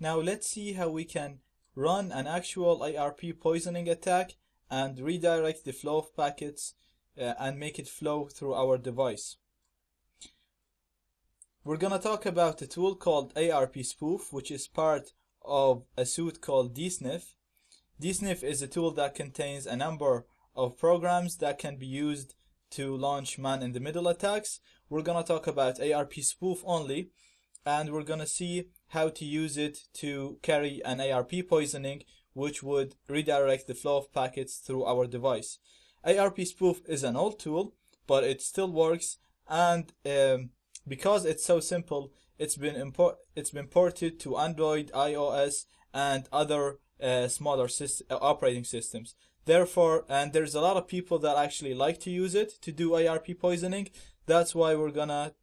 Now let's see how we can run an actual ARP poisoning attack and redirect the flow of packets and make it flow through our device. We're going to talk about a tool called arpspoof, which is part of a suite called dsniff. Dsniff is a tool that contains a number of programs that can be used to launch man-in-the-middle attacks. We're going to talk about arpspoof only, and we're going to see how to use it to carry an ARP poisoning, which would redirect the flow of packets through our device. arpspoof is an old tool, but it still works, and because it's so simple, it's been ported to Android, iOS, and other smaller operating systems. Therefore, and there's a lot of people that actually like to use it to do ARP poisoning. That's why we're gonna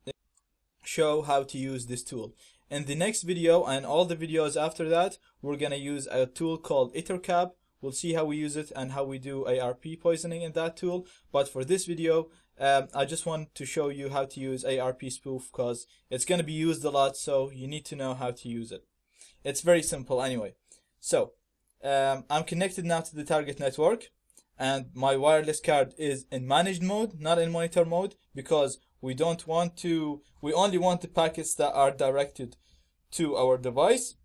show how to use this tool. In the next video and all the videos after that, we're gonna use a tool called ItterCap. We'll see how we use it and how we do ARP poisoning in that tool. But for this video, I just want to show you how to use arpspoof because it's going to be used a lot, so you need to know how to use it. It's very simple anyway. So I'm connected now to the target network, and my wireless card is in managed mode, not in monitor mode, because we only want the packets that are directed to our device.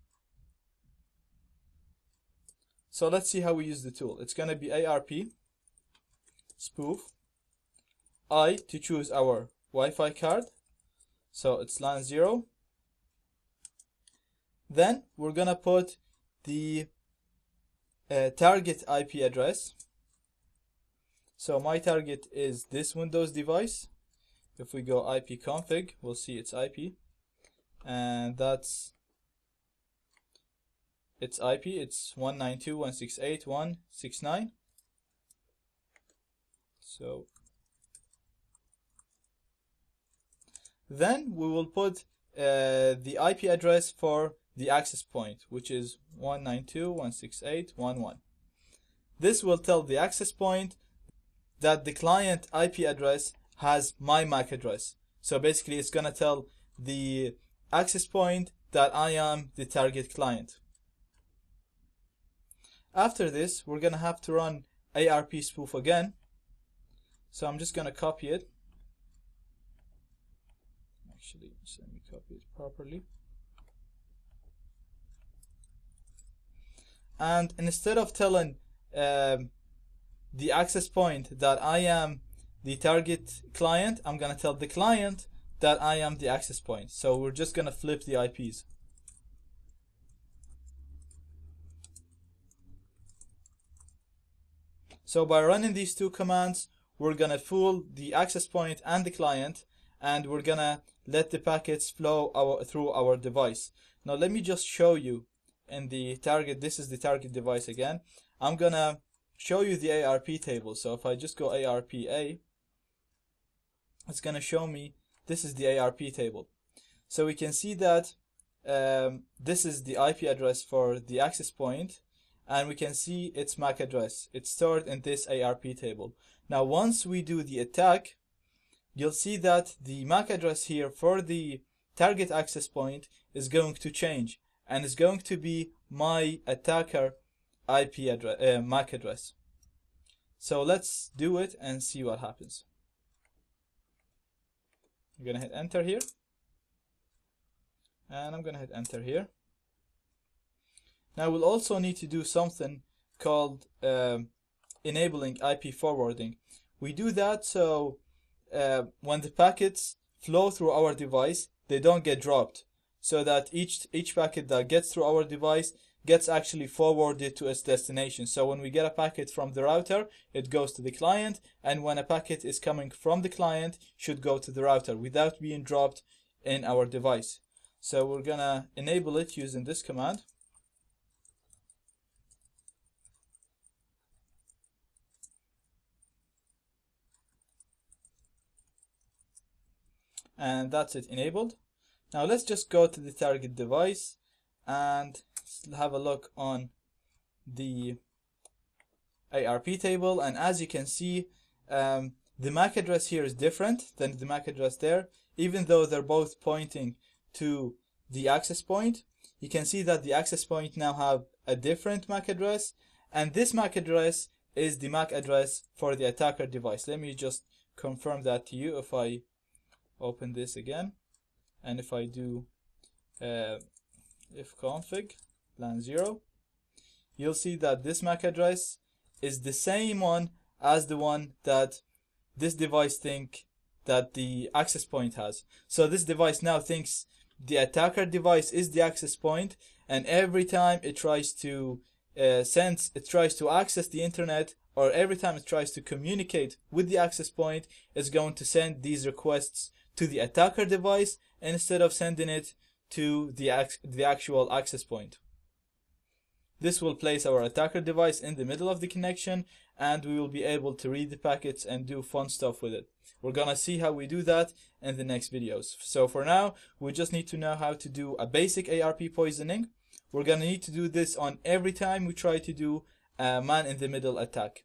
So let's see how we use the tool. It's going to be arpspoof. I to choose our Wi-Fi card, so it's LAN 0. Then we're gonna put the target IP address. So my target is this Windows device. If we go ipconfig, we'll see its IP, and that's its IP. It's 192.168.169. So then we will put the IP address for the access point, which is 192.168.1.1. This will tell the access point that the client IP address has my MAC address. So basically it's going to tell the access point that I am the target client. After this, we're going to have to run arpspoof again. So I'm just going to copy it. Actually, let me copy it properly. And instead of telling the access point that I am the target client, I'm going to tell the client that I am the access point. So we're just going to flip the IPs. So by running these two commands, we're going to fool the access point and the client, and we're going to let the packets flow through our device. Now let me just show you in the target. This is the target device again. I'm going to show you the ARP table. So if I just go ARPA, it's going to show me this is the ARP table. So we can see that this is the IP address for the access point, and we can see its MAC address. It's stored in this ARP table. Now once we do the attack, you'll see that the MAC address here for the target access point is going to change, and it's going to be my attacker IP address, MAC address. So let's do it and see what happens. I'm gonna hit enter here, and I'm gonna hit enter here. Now we'll also need to do something called enabling IP forwarding. We do that so when the packets flow through our device, they don't get dropped, so that each packet that gets through our device gets actually forwarded to its destination. So when we get a packet from the router, it goes to the client, and when a packet is coming from the client, should go to the router without being dropped in our device. So we're gonna enable it using this command. And that's it enabled. Now let's just go to the target device and have a look on the ARP table, and as you can see, the MAC address here is different than the MAC address there. Even though they're both pointing to the access point, you can see that the access point now have a different MAC address, and this MAC address is the MAC address for the attacker device. Let me just confirm that to you. If I open this again, and if I do ifconfig LAN 0, you'll see that this MAC address is the same one as the one that this device think that the access point has. So this device now thinks the attacker device is the access point, and every time it tries to tries to access the internet, or every time it tries to communicate with the access point, it's going to send these requests to the attacker device instead of sending it to the actual access point. This will place our attacker device in the middle of the connection, and we will be able to read the packets and do fun stuff with it. We're gonna see how we do that in the next videos. So for now, we just need to know how to do a basic ARP poisoning. We're gonna need to do this on every time we try to do a man-in-the-middle attack.